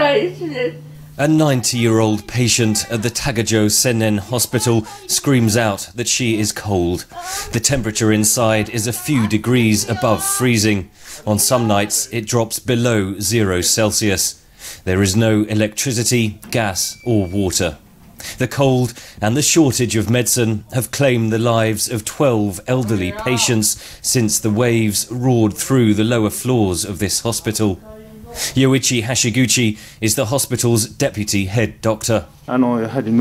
A 90-year-old patient at the Tagajo Sen-en Hospital screams out that she is cold. The temperature inside is a few degrees above freezing. On some nights it drops below 0 Celsius. There is no electricity, gas or water. The cold and the shortage of medicine have claimed the lives of 12 elderly patients since the waves roared through the lower floors of this hospital. Yoichi Hashiguchi is the hospital's deputy head doctor. Most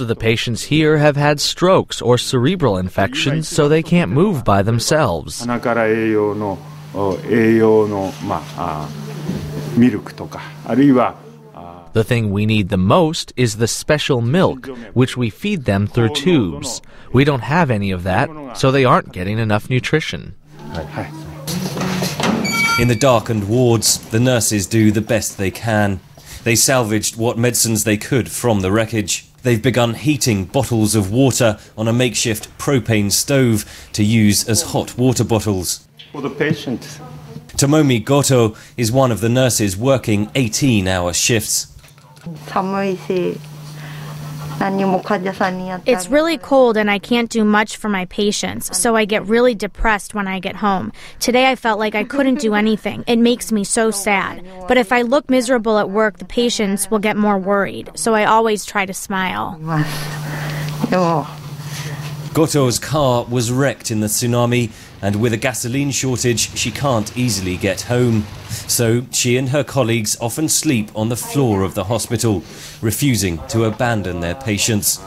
of the patients here have had strokes or cerebral infections, so they can't move by themselves. The thing we need the most is the special milk, which we feed them through tubes. We don't have any of that, so they aren't getting enough nutrition. In the darkened wards, the nurses do the best they can. They salvaged what medicines they could from the wreckage. They've begun heating bottles of water on a makeshift propane stove to use as hot water bottles. For the patients. Tomomi Goto is one of the nurses working 18-hour shifts. It's really cold and I can't do much for my patients, so I get really depressed when I get home. Today I felt like I couldn't do anything. It makes me so sad. But if I look miserable at work, the patients will get more worried, so I always try to smile. Goto's car was wrecked in the tsunami, and with a gasoline shortage, she can't easily get home. So she and her colleagues often sleep on the floor of the hospital, refusing to abandon their patients.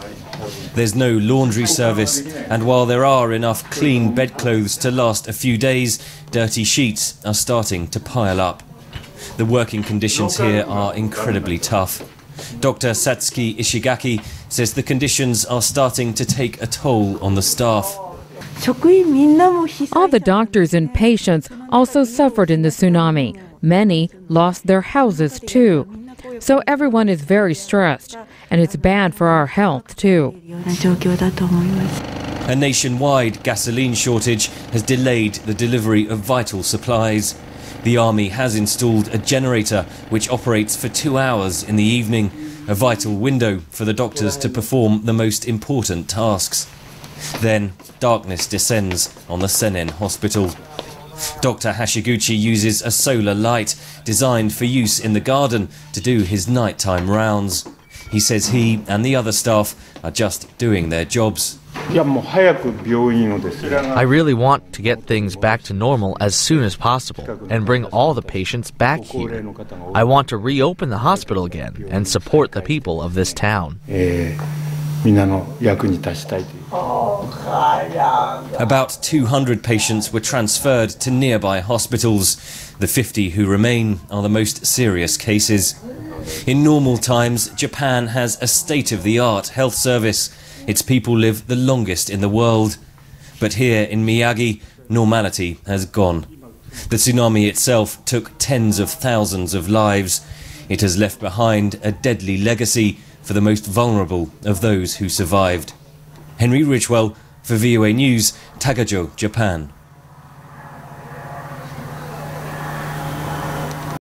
There's no laundry service, and while there are enough clean bedclothes to last a few days, dirty sheets are starting to pile up. The working conditions here are incredibly tough. Dr. Satsuki Ishigaki says the conditions are starting to take a toll on the staff. All the doctors and patients also suffered in the tsunami. Many lost their houses too. So everyone is very stressed, and it's bad for our health too. A nationwide gasoline shortage has delayed the delivery of vital supplies. The army has installed a generator which operates for 2 hours in the evening, a vital window for the doctors to perform the most important tasks. Then darkness descends on the Sen-en Hospital. Dr. Hashiguchi uses a solar light designed for use in the garden to do his nighttime rounds. He says he and the other staff are just doing their jobs. I really want to get things back to normal as soon as possible and bring all the patients back here. I want to reopen the hospital again and support the people of this town. About 200 patients were transferred to nearby hospitals. The 50 who remain are the most serious cases. In normal times, Japan has a state-of-the-art health service. Its people live the longest in the world. But here in Miyagi, normality has gone. The tsunami itself took tens of thousands of lives. It has left behind a deadly legacy for the most vulnerable of those who survived. Henry Ridgwell for VOA News, Tagajo, Japan.